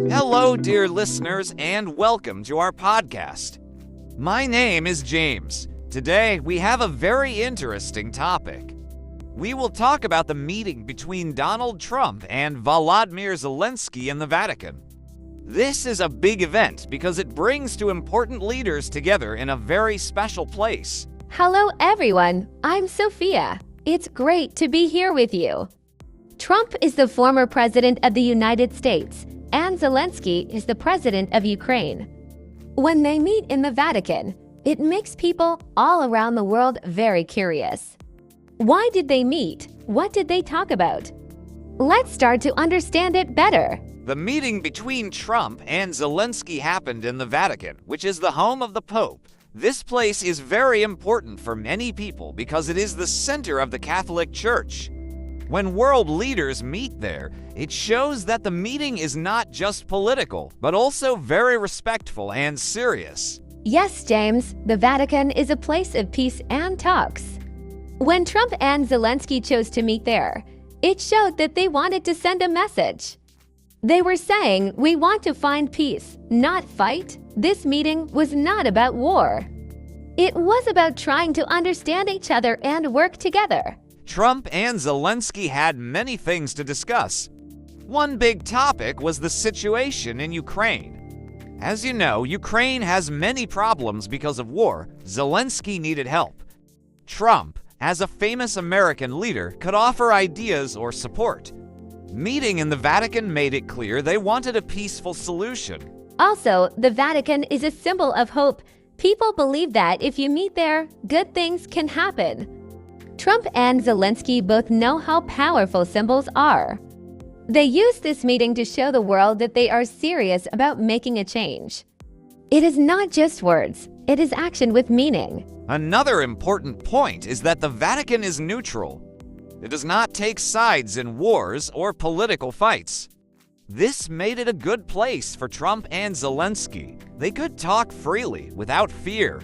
Hello, dear listeners, and welcome to our podcast. My name is James. Today, we have a very interesting topic. We will talk about the meeting between Donald Trump and Volodymyr Zelensky in the Vatican. This is a big event because it brings two important leaders together in a very special place. Hello, everyone. I'm Sophia. It's great to be here with you. Trump is the former president of the United States, and Zelensky is the president of Ukraine. When they meet in the Vatican, it makes people all around the world very curious. Why did they meet? What did they talk about? Let's start to understand it better. The meeting between Trump and Zelensky happened in the Vatican, which is the home of the Pope. This place is very important for many people because it is the center of the Catholic Church. When world leaders meet there, it shows that the meeting is not just political, but also very respectful and serious. Yes, James, the Vatican is a place of peace and talks. When Trump and Zelensky chose to meet there, it showed that they wanted to send a message. They were saying, "We want to find peace, not fight." This meeting was not about war. It was about trying to understand each other and work together. Trump and Zelensky had many things to discuss. One big topic was the situation in Ukraine. As you know, Ukraine has many problems because of war. Zelensky needed help. Trump, as a famous American leader, could offer ideas or support. Meeting in the Vatican made it clear they wanted a peaceful solution. Also, the Vatican is a symbol of hope. People believe that if you meet there, good things can happen. Trump and Zelensky both know how powerful symbols are. They use this meeting to show the world that they are serious about making a change. It is not just words, it is action with meaning. Another important point is that the Vatican is neutral. It does not take sides in wars or political fights. This made it a good place for Trump and Zelensky. They could talk freely without fear.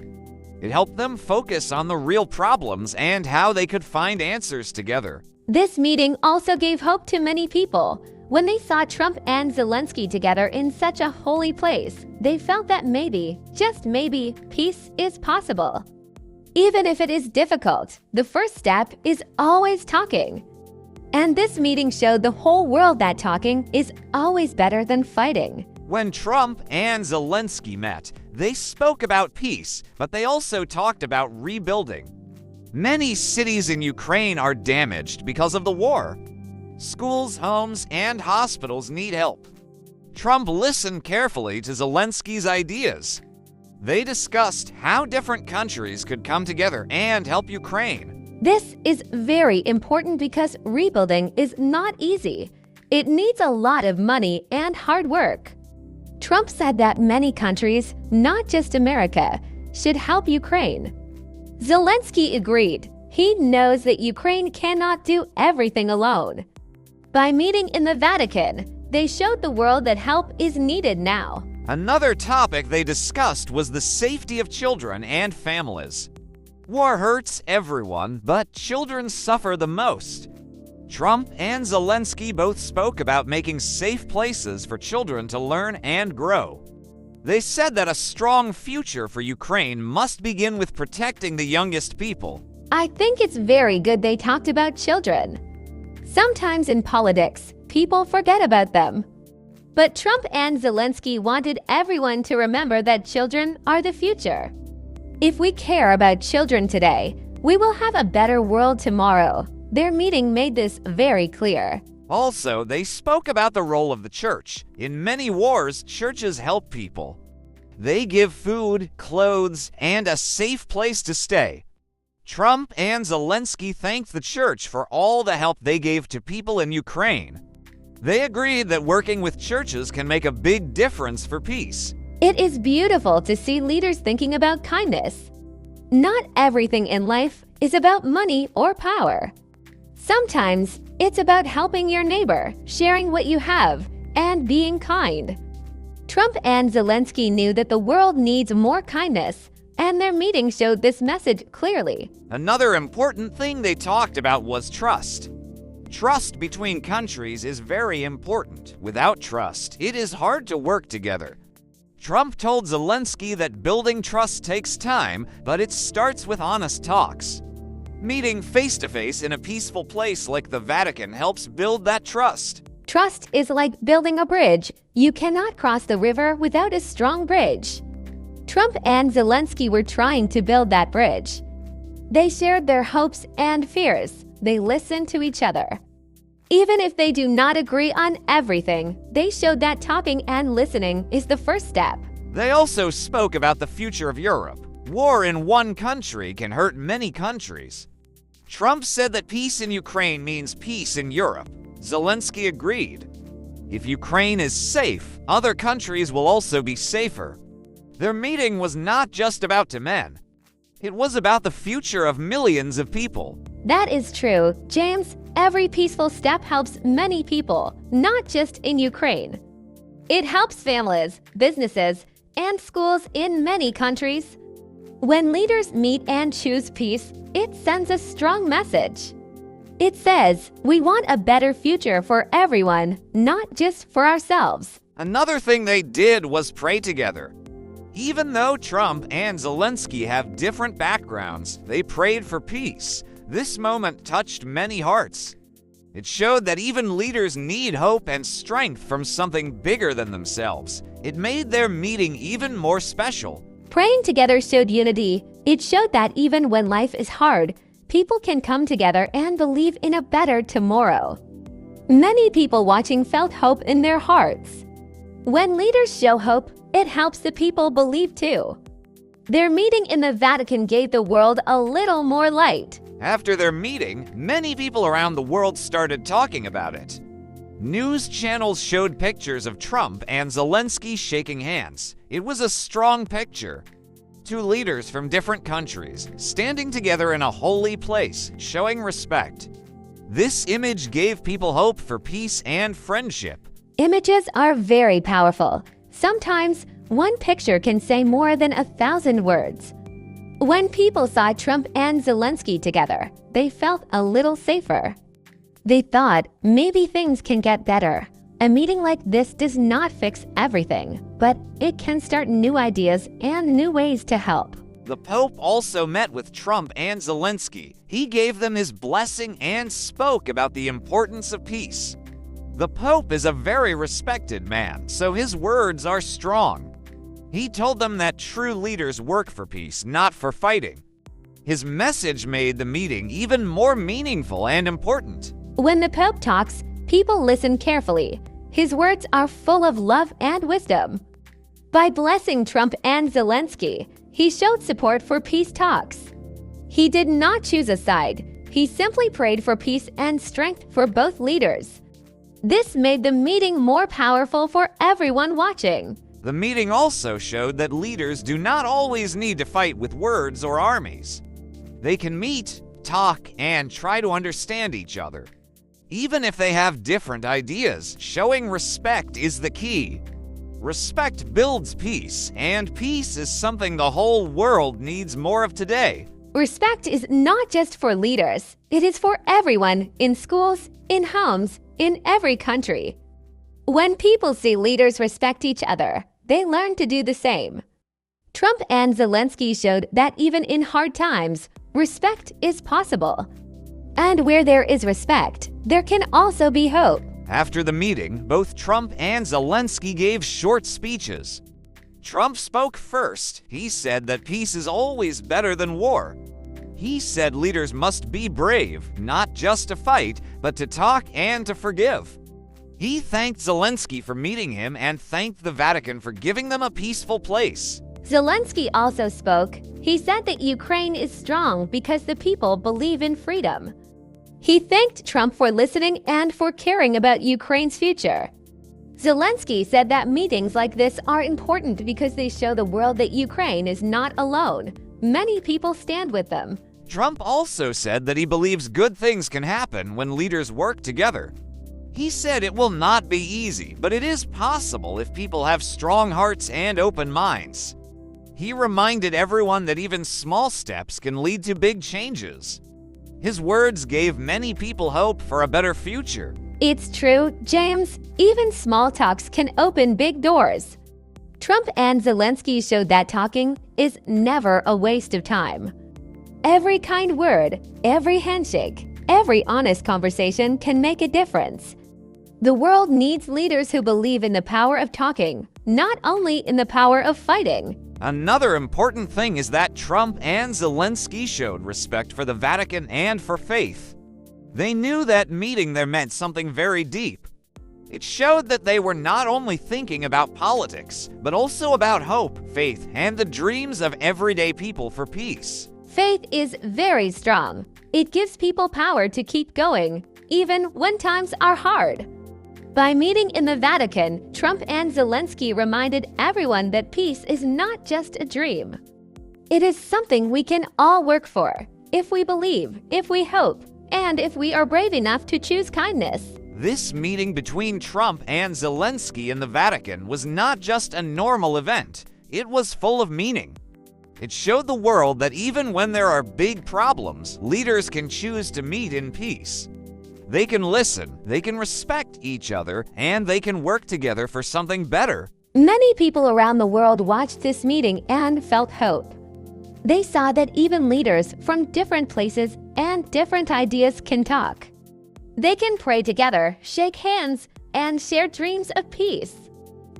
It helped them focus on the real problems and how they could find answers together. This meeting also gave hope to many people. When they saw Trump and Zelensky together in such a holy place, they felt that maybe, just maybe, peace is possible. Even if it is difficult, the first step is always talking. And this meeting showed the whole world that talking is always better than fighting. When Trump and Zelensky met, they spoke about peace, but they also talked about rebuilding. Many cities in Ukraine are damaged because of the war. Schools, homes, and hospitals need help. Trump listened carefully to Zelensky's ideas. They discussed how different countries could come together and help Ukraine. This is very important because rebuilding is not easy. It needs a lot of money and hard work. Trump said that many countries, not just America, should help Ukraine. Zelensky agreed. He knows that Ukraine cannot do everything alone. By meeting in the Vatican, they showed the world that help is needed now. Another topic they discussed was the safety of children and families. War hurts everyone, but children suffer the most. Trump and Zelensky both spoke about making safe places for children to learn and grow. They said that a strong future for Ukraine must begin with protecting the youngest people. I think it's very good they talked about children. Sometimes in politics, people forget about them. But Trump and Zelensky wanted everyone to remember that children are the future. If we care about children today, we will have a better world tomorrow. Their meeting made this very clear. Also, they spoke about the role of the church. In many wars, churches help people. They give food, clothes, and a safe place to stay. Trump and Zelensky thanked the church for all the help they gave to people in Ukraine. They agreed that working with churches can make a big difference for peace. It is beautiful to see leaders thinking about kindness. Not everything in life is about money or power. Sometimes it's about helping your neighbor, sharing what you have, and being kind. Trump and Zelensky knew that the world needs more kindness, and their meeting showed this message clearly. Another important thing they talked about was trust. Trust between countries is very important. Without trust, it is hard to work together. Trump told Zelensky that building trust takes time, but it starts with honest talks. Meeting face-to-face in a peaceful place like the Vatican helps build that trust. Trust is like building a bridge. You cannot cross the river without a strong bridge. Trump and Zelensky were trying to build that bridge. They shared their hopes and fears. They listened to each other. Even if they do not agree on everything, they showed that talking and listening is the first step. They also spoke about the future of Europe. War in one country can hurt many countries. Trump said that peace in Ukraine means peace in Europe. Zelensky agreed. If Ukraine is safe, other countries will also be safer. Their meeting was not just about two men. It was about the future of millions of people. That is true, James. Every peaceful step helps many people, not just in Ukraine. It helps families, businesses, and schools in many countries. When leaders meet and choose peace, it sends a strong message. It says, we want a better future for everyone, not just for ourselves. Another thing they did was pray together. Even though Trump and Zelensky have different backgrounds, they prayed for peace. This moment touched many hearts. It showed that even leaders need hope and strength from something bigger than themselves. It made their meeting even more special. Praying together showed unity. It showed that even when life is hard, people can come together and believe in a better tomorrow. Many people watching felt hope in their hearts. When leaders show hope, it helps the people believe too. Their meeting in the Vatican gave the world a little more light. After their meeting, many people around the world started talking about it. News channels showed pictures of Trump and Zelensky shaking hands. It was a strong picture. Two leaders from different countries, standing together in a holy place, showing respect. This image gave people hope for peace and friendship. Images are very powerful. Sometimes, one picture can say more than 1,000 words. When people saw Trump and Zelensky together, they felt a little safer. They thought, maybe things can get better. A meeting like this does not fix everything, but it can start new ideas and new ways to help. The Pope also met with Trump and Zelensky. He gave them his blessing and spoke about the importance of peace. The Pope is a very respected man, so his words are strong. He told them that true leaders work for peace, not for fighting. His message made the meeting even more meaningful and important. When the Pope talks, people listen carefully. His words are full of love and wisdom. By blessing Trump and Zelensky, he showed support for peace talks. He did not choose a side. He simply prayed for peace and strength for both leaders. This made the meeting more powerful for everyone watching. The meeting also showed that leaders do not always need to fight with words or armies. They can meet, talk, and try to understand each other. Even if they have different ideas, showing respect is the key. Respect builds peace, and peace is something the whole world needs more of today. Respect is not just for leaders. It is for everyone, in schools, in homes, in every country. When people see leaders respect each other, they learn to do the same. Trump and Zelensky showed that even in hard times, respect is possible. And where there is respect, there can also be hope. After the meeting, both Trump and Zelensky gave short speeches. Trump spoke first. He said that peace is always better than war. He said leaders must be brave, not just to fight, but to talk and to forgive. He thanked Zelensky for meeting him and thanked the Vatican for giving them a peaceful place. Zelensky also spoke. He said that Ukraine is strong because the people believe in freedom. He thanked Trump for listening and for caring about Ukraine's future. Zelensky said that meetings like this are important because they show the world that Ukraine is not alone. Many people stand with them. Trump also said that he believes good things can happen when leaders work together. He said it will not be easy, but it is possible if people have strong hearts and open minds. He reminded everyone that even small steps can lead to big changes. His words gave many people hope for a better future. It's true, James. Even small talks can open big doors. Trump and Zelensky showed that talking is never a waste of time. Every kind word, every handshake, every honest conversation can make a difference. The world needs leaders who believe in the power of talking, not only in the power of fighting. Another important thing is that Trump and Zelensky showed respect for the Vatican and for faith. They knew that meeting there meant something very deep. It showed that they were not only thinking about politics, but also about hope, faith, and the dreams of everyday people for peace. Faith is very strong. It gives people power to keep going, even when times are hard. By meeting in the Vatican, Trump and Zelensky reminded everyone that peace is not just a dream. It is something we can all work for, if we believe, if we hope, and if we are brave enough to choose kindness. This meeting between Trump and Zelensky in the Vatican was not just a normal event. It was full of meaning. It showed the world that even when there are big problems, leaders can choose to meet in peace. They can listen, they can respect each other, and they can work together for something better. Many people around the world watched this meeting and felt hope. They saw that even leaders from different places and different ideas can talk. They can pray together, shake hands, and share dreams of peace.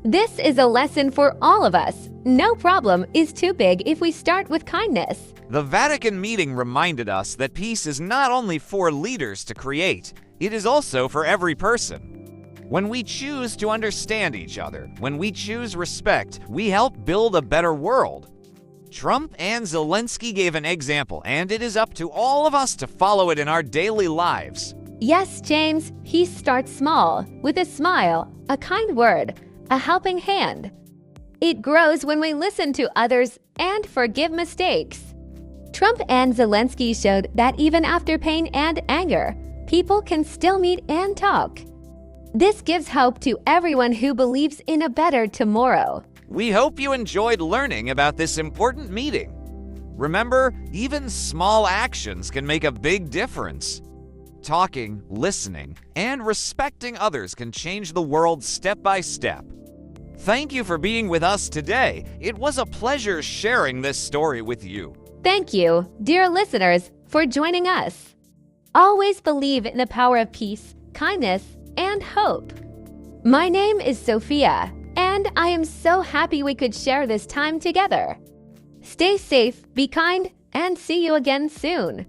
This is a lesson for all of us. No problem is too big if we start with kindness. The Vatican meeting reminded us that peace is not only for leaders to create, it is also for every person. When we choose to understand each other, when we choose respect, we help build a better world. Trump and Zelensky gave an example, and it is up to all of us to follow it in our daily lives. Yes, James, he starts small, with a smile, a kind word, a helping hand. It grows when we listen to others and forgive mistakes. Trump and Zelensky showed that even after pain and anger, people can still meet and talk. This gives hope to everyone who believes in a better tomorrow. We hope you enjoyed learning about this important meeting. Remember, even small actions can make a big difference. Talking, listening, and respecting others can change the world step by step. Thank you for being with us today. It was a pleasure sharing this story with you. Thank you, dear listeners, for joining us. Always believe in the power of peace, kindness, and hope. My name is Sophia, and I am so happy we could share this time together. Stay safe, be kind, and see you again soon.